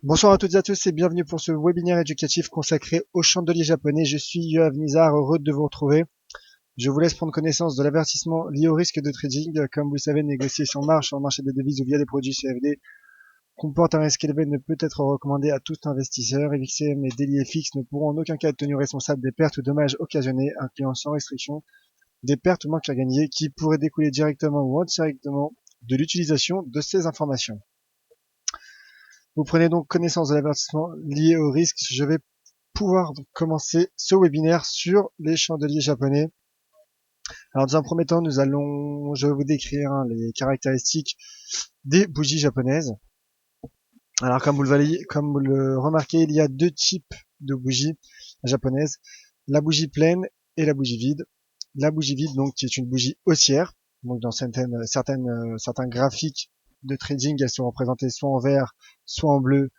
Bonsoir à toutes et à tous et bienvenue pour ce webinaire éducatif consacré aux chandeliers japonais. Je suis Yoav Nizar, heureux de vous retrouver. Je vous laisse prendre connaissance de l'avertissement lié au risque de trading. Comme vous le savez, négocier sur le marché des devises ou via des produits CFD comporte un risque élevé et ne peut être recommandé à tout investisseur. XCM et DailyFX ne pourront en aucun cas être tenus responsables des pertes ou dommages occasionnés, incluant sans restriction des pertes ou manques à gagner qui pourraient découler directement ou indirectement de l'utilisation de ces informations. Vous prenez donc connaissance de l'avertissement lié au risque. Je vais pouvoir donc commencer ce webinaire sur les chandeliers japonais. Alors dans un premier temps, je vais vous décrire les caractéristiques des bougies japonaises. Alors comme vous le remarquez, il y a deux types de bougies japonaises, la bougie pleine et la bougie vide. La bougie vide, donc, qui est une bougie haussière. Donc dans certains graphiques de trading, elles sont représentées soit en vert, soit en bleu,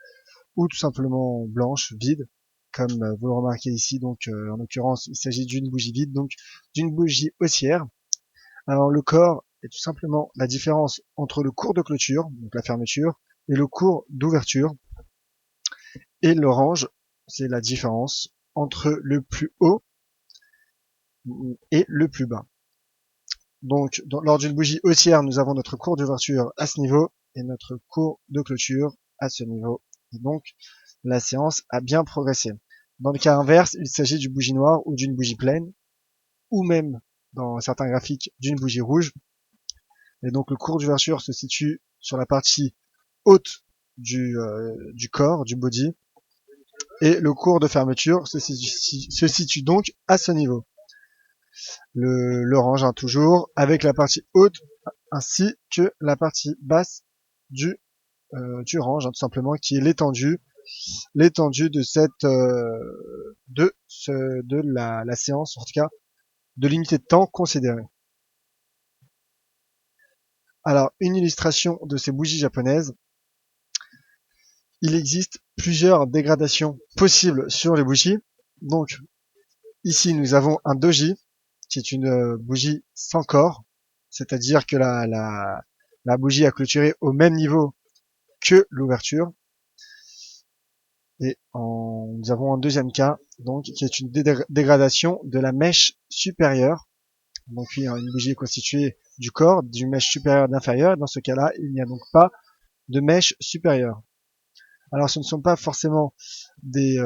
ou tout simplement blanche, vide, comme vous le remarquez ici. Donc en l'occurrence, il s'agit d'une bougie vide, donc d'une bougie haussière. Alors le corps est tout simplement la différence entre le cours de clôture, donc la fermeture, et le cours d'ouverture. Et l'orange, c'est la différence entre le plus haut et le plus bas. Donc lors d'une bougie haussière, nous avons notre cours d'ouverture à ce niveau et notre cours de clôture à ce niveau. Et donc la séance a bien progressé. Dans le cas inverse, il s'agit d'une bougie noire ou d'une bougie pleine, ou même, dans certains graphiques, d'une bougie rouge. Et donc le cours d'ouverture se situe sur la partie haute du corps, du body, et le cours de fermeture se situe donc à ce niveau. L'orange, toujours, avec la partie haute ainsi que la partie basse du range, tout simplement, qui est l'étendue de la séance, en tout cas de l'unité de temps considérée. Alors, une illustration de ces bougies japonaises. Il existe plusieurs dégradations possibles sur les bougies. Donc, ici, nous avons un doji, qui est une bougie sans corps, c'est-à-dire que la bougie a clôturé au même niveau que l'ouverture. Et nous avons un deuxième cas, donc, qui est une dégradation de la mèche supérieure. Donc, une bougie est constituée du corps, du mèche supérieur et d'inférieur. Dans ce cas-là, il n'y a donc pas de mèche supérieure. Alors, ce ne sont pas forcément des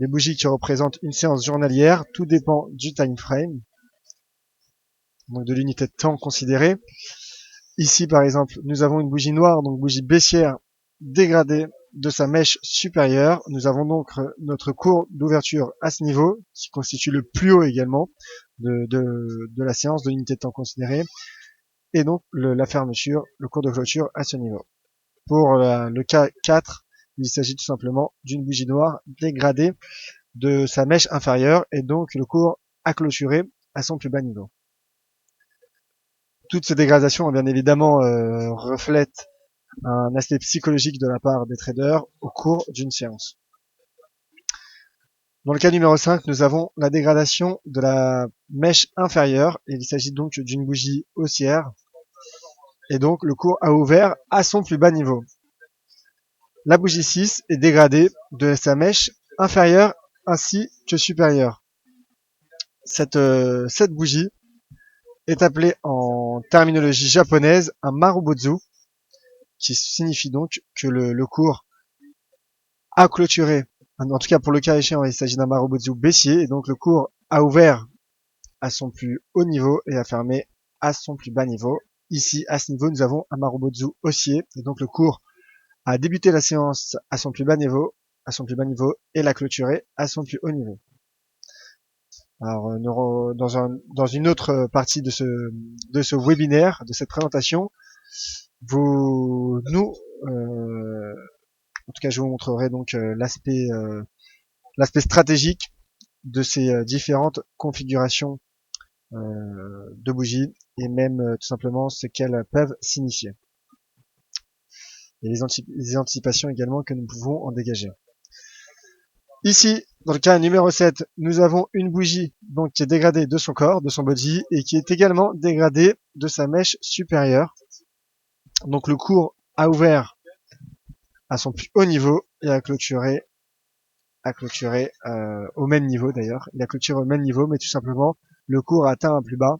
bougies qui représentent une séance journalière. Tout dépend du time frame, donc de l'unité de temps considérée. Ici, par exemple, nous avons une bougie noire, donc bougie baissière dégradée de sa mèche supérieure. Nous avons donc notre cours d'ouverture à ce niveau, qui constitue le plus haut également de la séance, de l'unité de temps considérée. Et donc la fermeture, le cours de clôture à ce niveau. Pour le cas 4, il s'agit tout simplement d'une bougie noire dégradée de sa mèche inférieure et donc le cours à clôturer à son plus bas niveau. Toutes ces dégradations, bien évidemment, reflètent un aspect psychologique de la part des traders au cours d'une séance. Dans le cas numéro 5, nous avons la dégradation de la mèche inférieure. Il s'agit donc d'une bougie haussière et donc le cours a ouvert à son plus bas niveau. La bougie 6 est dégradée de sa mèche inférieure ainsi que supérieure. Cette bougie est appelée en terminologie japonaise un marubotsu, qui signifie donc que le cours a clôturé, en tout cas pour le cas échéant, il s'agit d'un marubotsu baissier, et donc le cours a ouvert à son plus haut niveau et a fermé à son plus bas niveau. Ici, à ce niveau, nous avons un marubotsu haussier, et donc le cours a débuté la séance à son plus bas niveau, et l'a clôturé à son plus haut niveau. Alors, dans une autre partie de ce webinaire, de cette présentation, en tout cas, je vous montrerai donc l'aspect stratégique de ces différentes configurations de bougies et même tout simplement ce qu'elles peuvent signifier. Et les anticipations également que nous pouvons en dégager. Ici, dans le cas numéro 7, nous avons une bougie donc qui est dégradée de son corps, de son body, et qui est également dégradée de sa mèche supérieure. Donc le cours a ouvert à son plus haut niveau et à clôturer au même niveau d'ailleurs. Il a clôturé au même niveau, mais tout simplement le cours a atteint un plus bas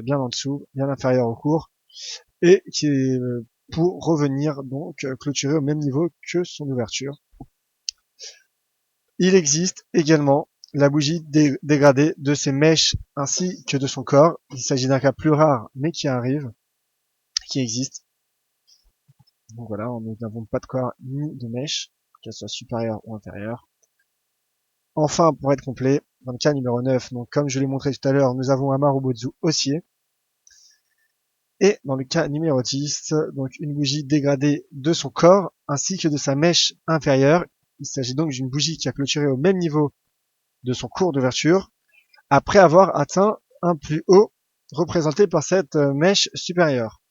bien en dessous, bien inférieur au cours, et qui est pour revenir donc clôturer au même niveau que son ouverture. Il existe également la bougie dégradée de ses mèches ainsi que de son corps. Il s'agit d'un cas plus rare, mais qui arrive, qui existe. Donc voilà, nous n'avons pas de corps ni de mèche, qu'elle soit supérieure ou inférieure. Enfin, pour être complet, dans le cas numéro 9, donc comme je l'ai montré tout à l'heure, nous avons un Marubozu haussier. Et dans le cas numéro 10, donc une bougie dégradée de son corps ainsi que de sa mèche inférieure. Il s'agit donc d'une bougie qui a clôturé au même niveau de son cours d'ouverture après avoir atteint un plus haut représenté par cette mèche supérieure.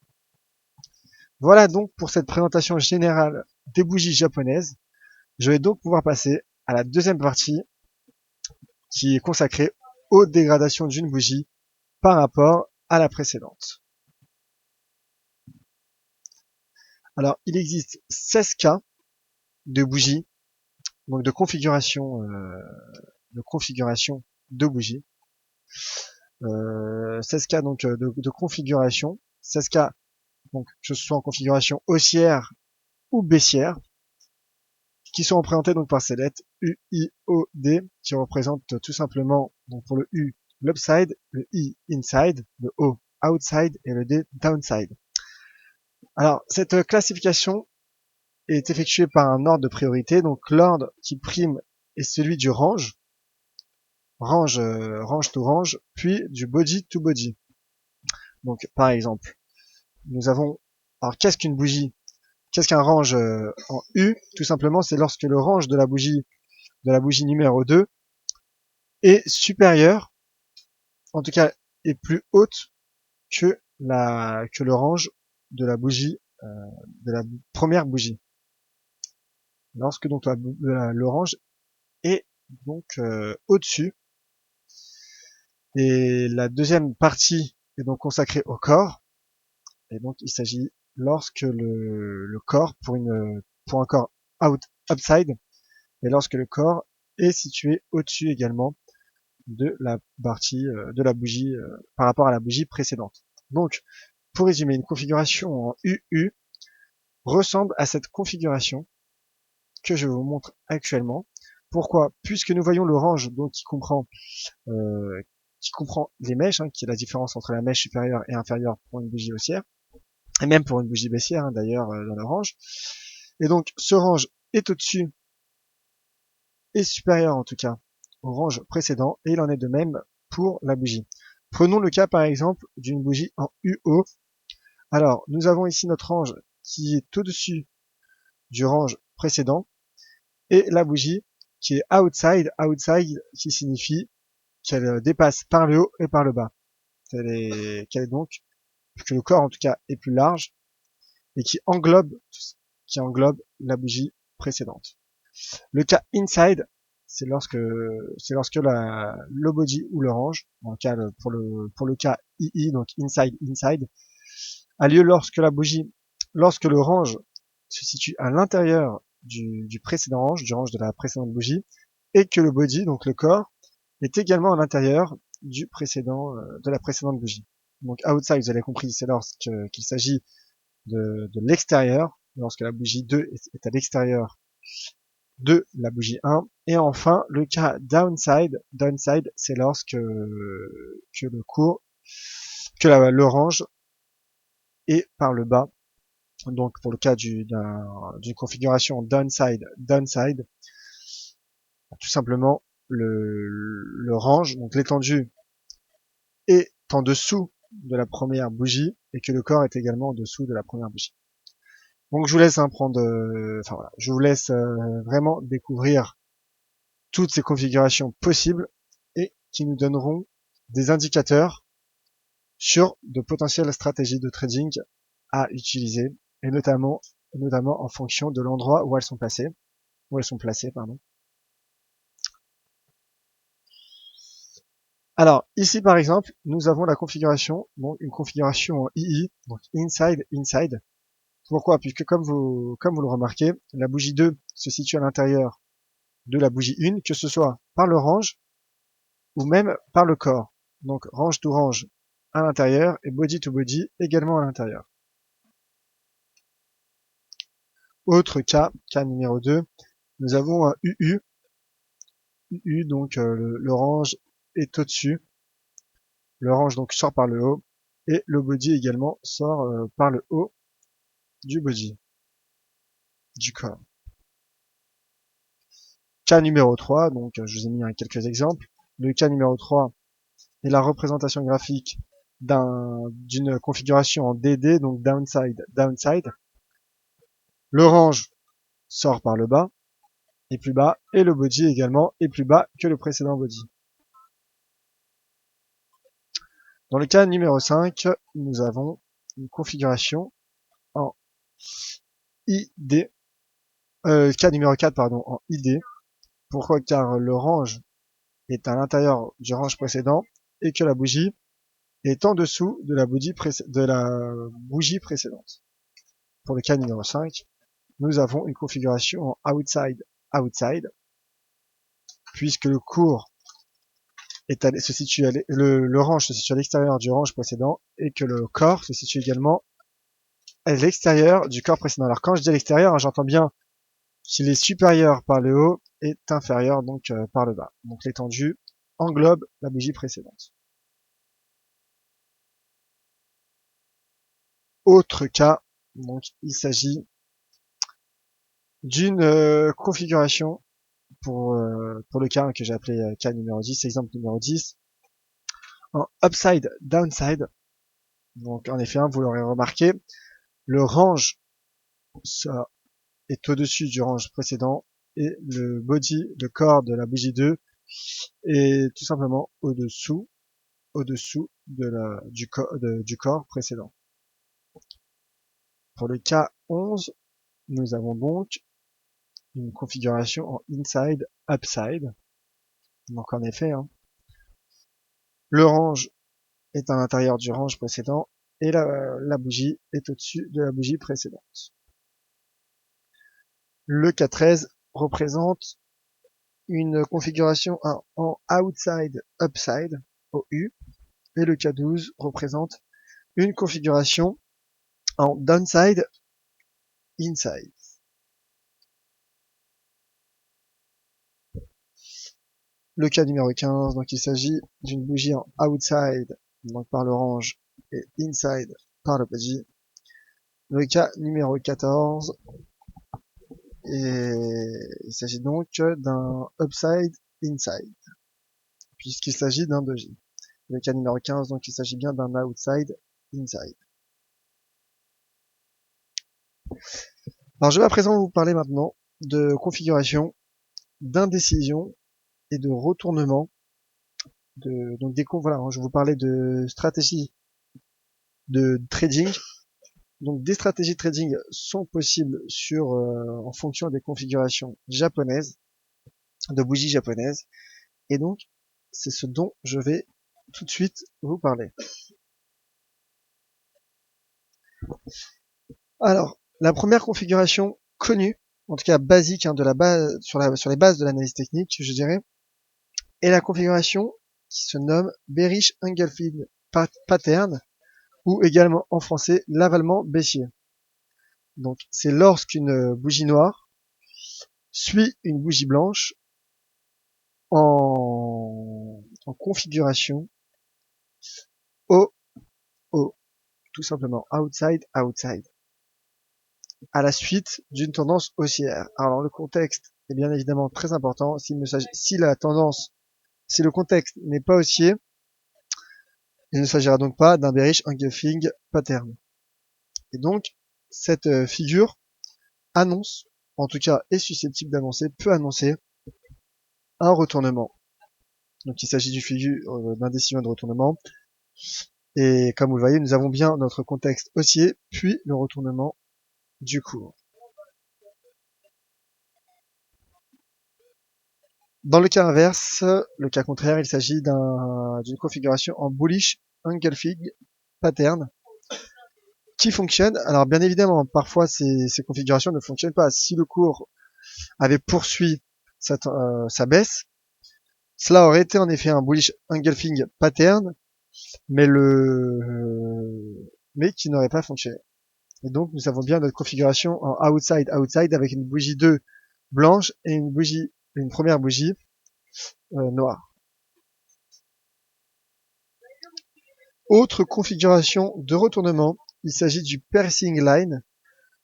Voilà donc pour cette présentation générale des bougies japonaises. Je vais donc pouvoir passer à la deuxième partie qui est consacrée aux dégradations d'une bougie par rapport à la précédente. Alors, il existe 16 cas de bougies, donc de configuration de bougies. 16 cas donc de configuration, 16 cas donc que ce soit en configuration haussière ou baissière, qui sont représentés donc par ces lettres U, I, O, D, qui représentent tout simplement, donc pour le U, l'upside, le I, inside, le O, outside et le D, downside. Alors, cette classification est effectuée par un ordre de priorité, donc l'ordre qui prime est celui du range to range, puis du body to body. Donc, par exemple, nous avons, alors qu'est-ce qu'une bougie? Qu'est-ce qu'un range en U? Tout simplement, c'est lorsque le range de la bougie numéro 2 est supérieur, en tout cas est plus haute que le range de la bougie de la première bougie. Lorsque donc le range est donc au-dessus. Et la deuxième partie est donc consacrée au corps. Et donc il s'agit lorsque le corps pour un corps upside, et lorsque le corps est situé au-dessus également de la partie de la bougie par rapport à la bougie précédente. Donc pour résumer, une configuration en UU ressemble à cette configuration que je vous montre actuellement. Pourquoi? Puisque nous voyons le range donc qui comprend les mèches, qui est la différence entre la mèche supérieure et inférieure pour une bougie haussière, et même pour une bougie baissière d'ailleurs dans le range. Et donc ce range est au-dessus, est supérieur en tout cas au range précédent, et il en est de même pour la bougie. Prenons le cas par exemple d'une bougie en UO. Alors nous avons ici notre range qui est au-dessus du range précédent, et la bougie qui est outside qui signifie qu'elle dépasse par le haut et par le bas. Qu'elle est donc, que le corps en tout cas est plus large et qui englobe la bougie précédente. Le cas inside, c'est lorsque le body ou le range, dans le cas pour le cas II, donc inside, a lieu lorsque le range se situe à l'intérieur du précédent range, du range de la précédente bougie, et que le body, donc le corps, est également à l'intérieur de la précédente bougie. Donc outside, vous avez compris, c'est lorsqu'il s'agit de l'extérieur, lorsque la bougie 2 est à l'extérieur de la bougie 1. Et enfin, le cas downside, c'est lorsque le range est par le bas. Donc pour le cas d'une configuration downside, tout simplement le range, donc l'étendue est en dessous de la première bougie et que le corps est également en dessous de la première bougie. Donc je vous laisse je vous laisse vraiment découvrir toutes ces configurations possibles et qui nous donneront des indicateurs sur de potentielles stratégies de trading à utiliser, et notamment en fonction de l'endroit où elles sont placées, pardon. Alors ici par exemple, nous avons la configuration, donc une configuration en II, donc inside. Pourquoi? Puisque comme vous le remarquez, la bougie 2 se situe à l'intérieur de la bougie 1, que ce soit par le range ou même par le corps. Donc range to range à l'intérieur et body to body également à l'intérieur. Autre cas numéro 2, nous avons un UU. UU, donc le range est au-dessus. Le range donc sort par le haut et le body également sort par le haut du body, du corps. Cas numéro 3, donc je vous ai mis quelques exemples. Le cas numéro 3 est la représentation graphique d'une configuration en DD, donc downside, downside. Le range sort par le bas, et plus bas, et le body également est plus bas que le précédent body. Dans le cas numéro 5, nous avons une configuration en ID, cas numéro 4, pardon, en ID. Pourquoi? Car le range est à l'intérieur du range précédent et que la bougie est en dessous de la bougie précédente. Pour le cas numéro 5, nous avons une configuration en outside, outside, puisque le cours se situe le range se situe à l'extérieur du range précédent et que le corps se situe également à l'extérieur du corps précédent. Alors quand je dis à l'extérieur, j'entends bien qu'il est supérieur par le haut et inférieur donc par le bas. Donc l'étendue englobe la bougie précédente. Autre cas, donc il s'agit d'une configuration pour le cas que j'ai appelé cas numéro 10, exemple numéro 10, en upside downside. Donc en effet, vous l'aurez remarqué, le range ça est au-dessus du range précédent et le body, le corps de la bougie 2 est tout simplement au-dessous du corps précédent. Pour le cas 11, nous avons donc une configuration en inside upside. Donc en effet, le range est à l'intérieur du range précédent et la bougie est au-dessus de la bougie précédente. Le cas 13 représente une configuration en outside upside au U et le cas 12 représente une configuration en downside inside. Le cas numéro 15, donc il s'agit d'une bougie en outside, donc par le range, et inside par le body. Le cas numéro 14, et il s'agit donc d'un upside inside, puisqu'il s'agit d'un doji. Le cas numéro 15, donc il s'agit bien d'un outside inside. Alors je vais à présent vous parler maintenant de configuration, d'indécision et de retournement. Donc voilà, je vais vous parler de stratégie de trading. Donc des stratégies de trading sont possibles en fonction des configurations japonaises, de bougies japonaises. Et donc c'est ce dont je vais tout de suite vous parler. Alors la première configuration connue, en tout cas basique de la base sur les bases de l'analyse technique, je dirais, est la configuration qui se nomme Bearish Engulfing Pattern, ou également en français l'avalement baissier. Donc c'est lorsqu'une bougie noire suit une bougie blanche en configuration haut, tout simplement outside, outside, à la suite d'une tendance haussière. Alors le contexte est bien évidemment très important. Si le contexte n'est pas haussier, il ne s'agira donc pas d'un bearish engulfing pattern. Et donc cette figure annonce, en tout cas est susceptible d'annoncer, peut annoncer un retournement. Donc il s'agit d'une figure d'indécision de retournement. Et comme vous le voyez, nous avons bien notre contexte haussier, puis le retournement du cours. Dans le cas inverse, le cas contraire, il s'agit d'une configuration en bullish engulfing pattern qui fonctionne. Alors bien évidemment, parfois ces configurations ne fonctionnent pas. Si le cours avait poursuivi sa baisse, cela aurait été en effet un bullish engulfing pattern, mais qui n'aurait pas fonctionné. Et donc nous avons bien notre configuration en outside avec une bougie 2 blanche et une première bougie noire. Autre configuration de retournement, il s'agit du piercing line.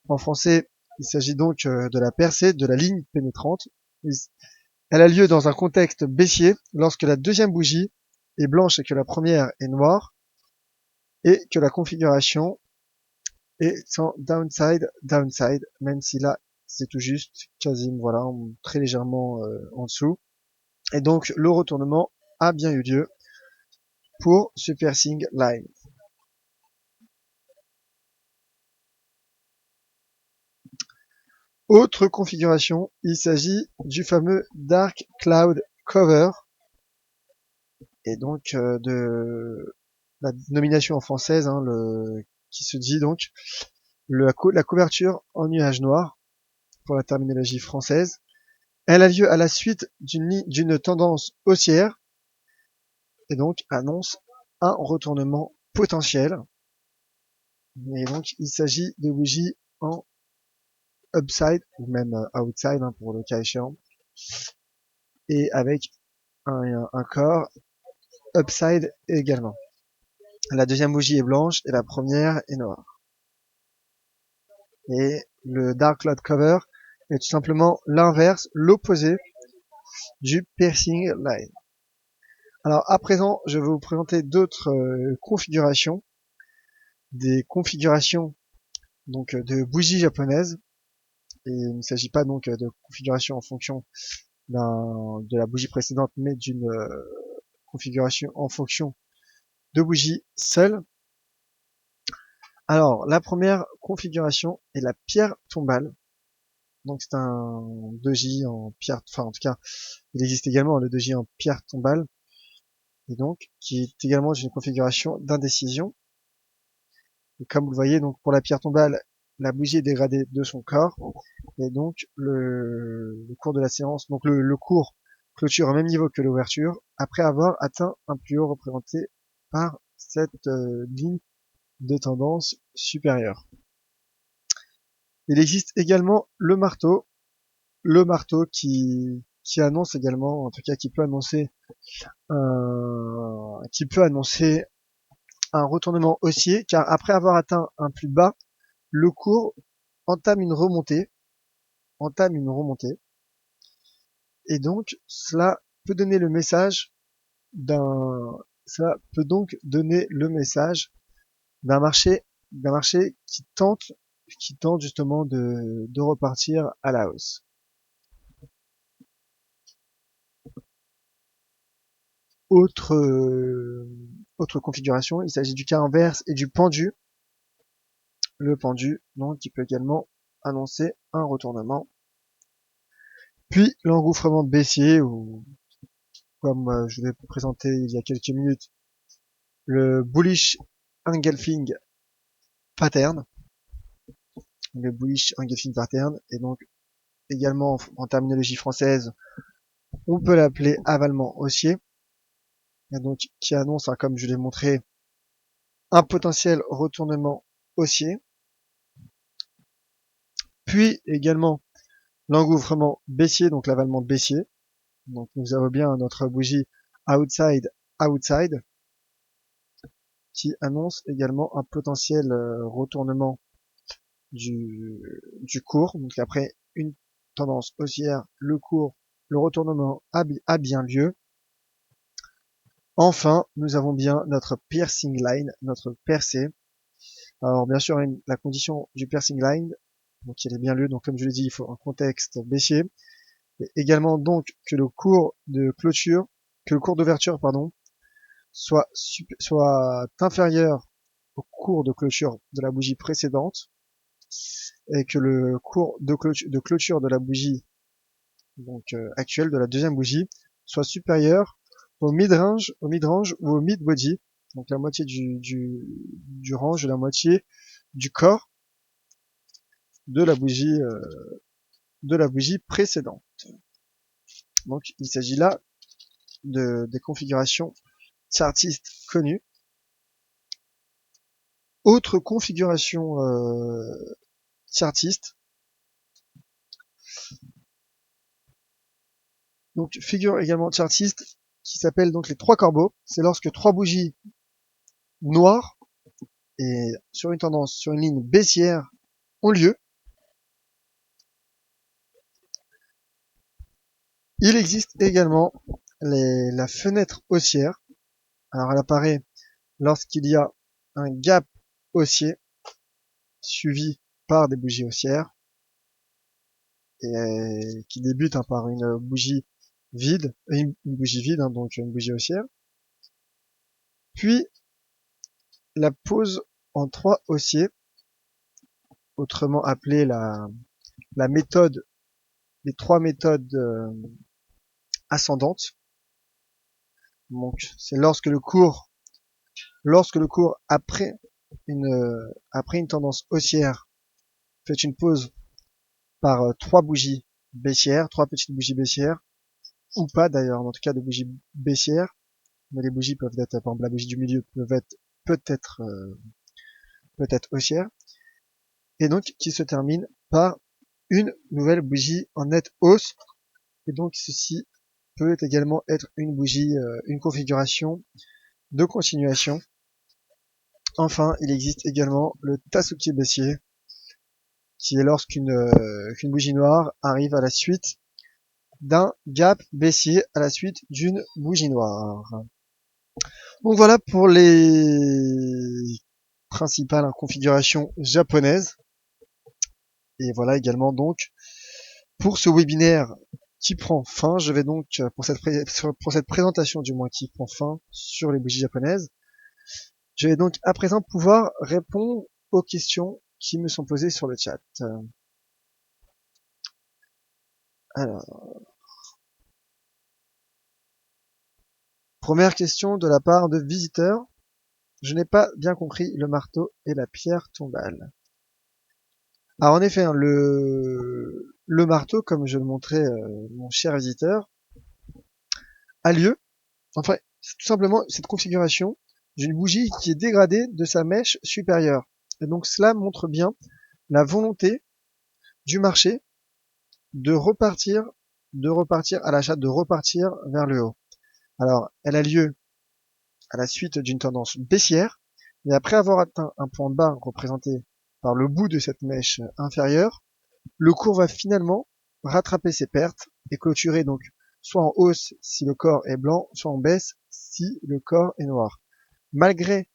En français, il s'agit donc de la percée de la ligne pénétrante. Elle a lieu dans un contexte baissier lorsque la deuxième bougie est blanche et que la première est noire et que la configuration est en downside, même si là c'est tout juste, quasiment voilà, très légèrement en dessous. Et donc le retournement a bien eu lieu pour ce piercing line. Autre configuration, il s'agit du fameux Dark Cloud Cover, et donc de la nomination en française, hein, qui se dit donc la couverture en nuage noir, pour la terminologie française. Elle a lieu à la suite d'une tendance haussière, et donc annonce un retournement potentiel. Et donc il s'agit de bougies en upside, ou même outside, hein, pour le cas échéant, et avec un corps upside également. La deuxième bougie est blanche et la première est noire. Et le Dark Cloud Cover est tout simplement l'inverse, l'opposé du piercing line. Alors à présent, je vais vous présenter d'autres configurations, des configurations donc de bougies japonaises. Et il ne s'agit pas donc de configuration en fonction de la bougie précédente, mais d'une configuration en fonction de bougies seules. Alors, la première configuration est la pierre tombale. Donc c'est un doji en pierre, enfin en tout cas, il existe également le doji en pierre tombale, et donc qui est également une configuration d'indécision. Et comme vous le voyez, donc pour la pierre tombale, la bougie est dégradée de son corps, et donc le cours de la séance, donc le cours clôture au même niveau que l'ouverture, après avoir atteint un plus haut représenté par cette ligne de tendance supérieure. Il existe également le marteau qui annonce également, en tout cas qui peut annoncer un retournement haussier, car après avoir atteint un plus bas, le cours entame une remontée, et donc cela peut donner le message d'un marché qui tente justement de repartir à la hausse. Autre configuration, il s'agit du cas inverse et du pendu. Le pendu, donc, qui peut également annoncer un retournement. Puis l'engouffrement baissier, ou comme je l'ai présenté il y a quelques minutes, le bullish engulfing pattern. Le bullish engulfing pattern, et donc également en terminologie française, on peut l'appeler avalement haussier, et donc qui annonce, hein, comme je l'ai montré, un potentiel retournement haussier. Puis également l'engouffrement baissier, donc l'avalement baissier. Donc nous avons bien notre bougie outside qui annonce également un potentiel retournement du cours. Donc après une tendance haussière, le retournement a bien lieu. Enfin, nous avons bien notre piercing line, notre percée. Alors bien sûr, la condition du piercing line, donc il est bien lieu, donc comme je l'ai dit, il faut un contexte baissier. Et également donc que le cours d'ouverture, soit inférieur au cours de clôture de la bougie précédente, et que le cours de clôture de la bougie donc actuelle, de la deuxième bougie, soit supérieur au mid-range ou au mid-body, donc la moitié du range et la moitié du corps de la bougie précédente. Donc il s'agit là des configurations chartistes connues. Autre configuration chartiste, donc figure également chartiste qui s'appelle donc les trois corbeaux. C'est lorsque trois bougies noires et sur une tendance, sur une ligne baissière ont lieu. Il existe également la fenêtre haussière. Alors elle apparaît lorsqu'il y a un gap haussier suivi par des bougies haussières et qui débute par une bougie vide, donc une bougie haussière. Puis la pause en 3 haussiers, autrement appelée la méthode, les 3 méthodes ascendantes. Donc c'est lorsque le cours après une tendance haussière fait une pause par 3 bougies baissières, 3 petites bougies baissières, ou pas d'ailleurs, en tout cas de bougies baissières, mais les bougies peuvent être, par exemple la bougie du milieu peut-être haussière, et donc qui se termine par une nouvelle bougie en nette hausse, et donc ceci peut également être une bougie, une configuration de continuation. Enfin, il existe également le Tasuki baissier, qui est lorsqu'une bougie noire arrive à la suite d'un gap baissier à la suite d'une bougie noire. Donc voilà pour les principales configurations japonaises. Et voilà également donc pour ce webinaire qui prend fin. Je vais donc, pour cette présentation du moins qui prend fin sur les bougies japonaises, je vais donc à présent pouvoir répondre aux questions qui me sont posées sur le chat. Alors, première question de la part de visiteurs. Je n'ai pas bien compris le marteau et la pierre tombale. Alors en effet, hein, le marteau, comme je le montrais, mon cher visiteur, a lieu, enfin, c'est tout simplement cette configuration d'une bougie qui est dégradée de sa mèche supérieure. Et donc cela montre bien la volonté du marché de repartir à l'achat, de repartir vers le haut. Alors, elle a lieu à la suite d'une tendance baissière, et après avoir atteint un point bas représenté par le bout de cette mèche inférieure, le cours va finalement rattraper ses pertes et clôturer donc soit en hausse si le corps est blanc, soit en baisse si le corps est noir. Malgré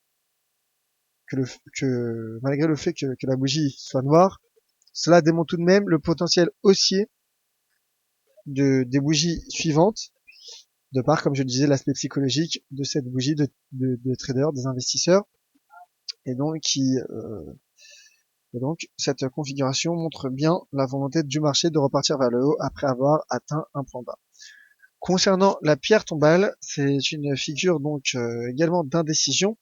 le fait que la bougie soit noire, cela démontre tout de même le potentiel haussier des bougies suivantes, de par, comme je le disais, l'aspect psychologique de cette bougie de traders, des investisseurs, et donc cette configuration montre bien la volonté du marché de repartir vers le haut après avoir atteint un point bas. Concernant la pierre tombale, c'est une figure donc également d'indécision,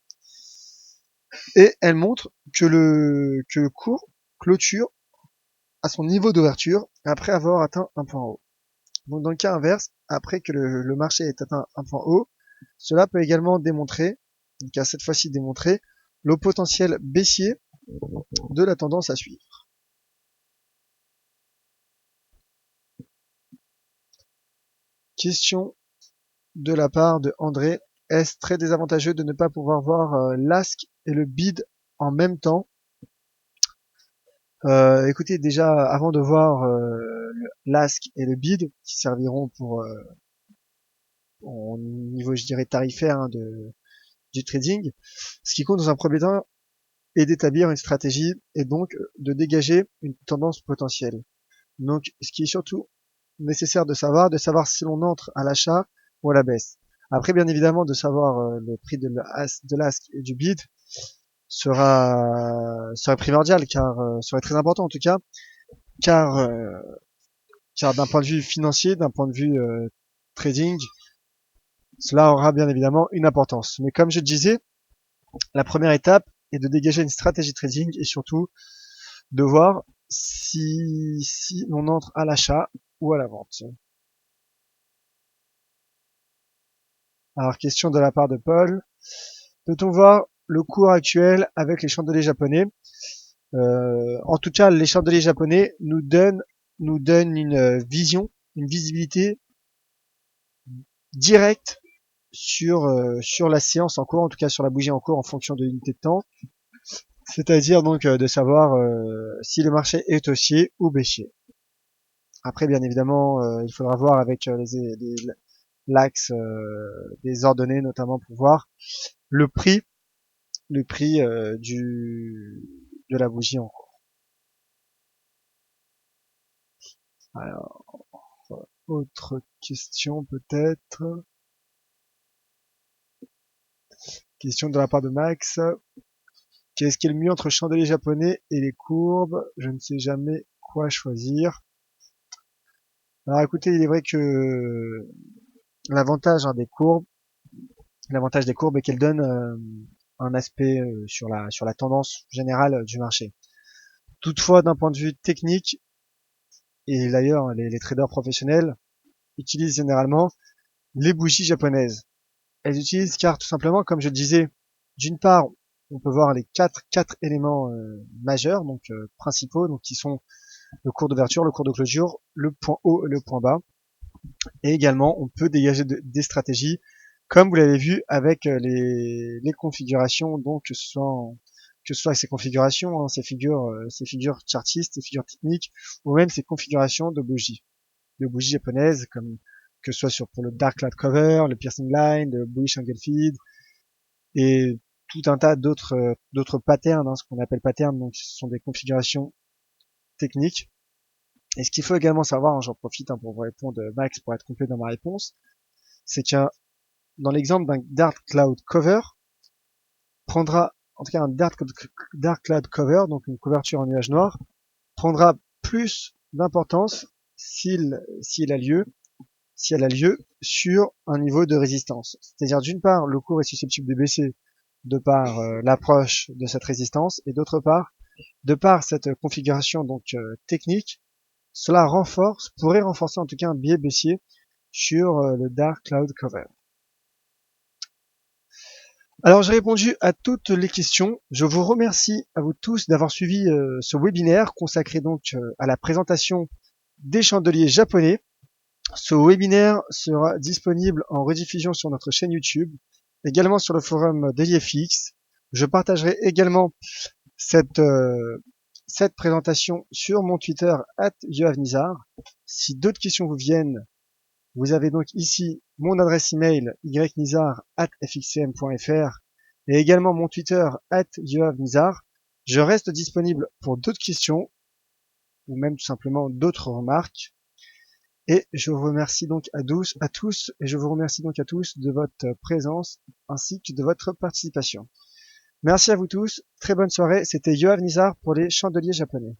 et elle montre que le cours clôture à son niveau d'ouverture après avoir atteint un point haut. Donc dans le cas inverse, après que le marché ait atteint un point haut, cela peut également démontrer, donc à cette fois-ci démontrer, le potentiel baissier de la tendance à suivre. Question de la part de André. Est-ce très désavantageux de ne pas pouvoir voir l'ASK et le bid en même temps? Écoutez, déjà, avant de voir l'ASK et le bid, qui serviront pour au niveau, je dirais, tarifaire hein, du trading, ce qui compte dans un premier temps est d'établir une stratégie et donc de dégager une tendance potentielle. Donc, ce qui est surtout nécessaire de savoir si l'on entre à l'achat ou à la baisse. Après, bien évidemment, de savoir le prix de l'ASK et du bid serait primordial, car serait très important en tout cas, car d'un point de vue financier, d'un point de vue trading, cela aura bien évidemment une importance. Mais comme je disais, la première étape et de dégager une stratégie trading et surtout de voir si on entre à l'achat ou à la vente. Alors, question de la part de Paul. Peut-on voir le cours actuel avec les chandeliers japonais? En tout cas, les chandeliers japonais nous donnent une vision, une visibilité directe sur la séance en cours, en tout cas sur la bougie en cours en fonction de l'unité de temps. C'est-à-dire donc de savoir si le marché est haussier ou baissier. Après, bien évidemment, il faudra voir avec l'axe des ordonnées, notamment pour voir le prix de la bougie en cours. Alors, autre question peut-être. Question de la part de Max. Qu'est-ce qui est le mieux entre chandelier japonais et les courbes? Je ne sais jamais quoi choisir. Alors écoutez, il est vrai que l'avantage des courbes est qu'elles donnent un aspect sur la tendance générale du marché. Toutefois, d'un point de vue technique, et d'ailleurs les traders professionnels utilisent généralement les bougies japonaises. Elles utilisent car tout simplement, comme je le disais, d'une part, on peut voir les quatre éléments majeurs, donc principaux, donc qui sont le cours d'ouverture, le cours de clôture, le point haut et le point bas. Et également, on peut dégager des stratégies, comme vous l'avez vu avec les configurations, donc que ce soit ces configurations, hein, ces figures chartistes, ces figures techniques, ou même ces configurations de bougies japonaises, comme que ce soit pour le Dark Cloud Cover, le Piercing Line, le Bullish Angle Feed, et tout un tas d'autres patterns, hein, ce qu'on appelle patterns, donc ce sont des configurations techniques. Et ce qu'il faut également savoir, hein, j'en profite pour vous répondre, Max, pour être complet dans ma réponse, c'est que dans l'exemple d'un Dark Cloud Cover, prendra, en tout cas un Dark Cloud Cover, donc une couverture en nuage noir, prendra plus d'importance si elle a lieu sur un niveau de résistance. C'est-à-dire d'une part, le cours est susceptible de baisser de par l'approche de cette résistance, et d'autre part, de par cette configuration donc technique, cela pourrait renforcer en tout cas un biais baissier sur le Dark Cloud Cover. Alors j'ai répondu à toutes les questions. Je vous remercie à vous tous d'avoir suivi ce webinaire consacré donc à la présentation des chandeliers japonais. Ce webinaire sera disponible en rediffusion sur notre chaîne YouTube, également sur le forum d'EliFX. Je partagerai également cette présentation sur mon Twitter @yoavnizar. Si d'autres questions vous viennent, vous avez donc ici mon adresse email ynizar@fxcm.fr et également mon Twitter @yoavnizar. Je reste disponible pour d'autres questions ou même tout simplement d'autres remarques. Et je vous remercie donc à tous et je vous remercie donc à tous de votre présence ainsi que de votre participation. Merci à vous tous, très bonne soirée, c'était Yoav Nizar pour les chandeliers japonais.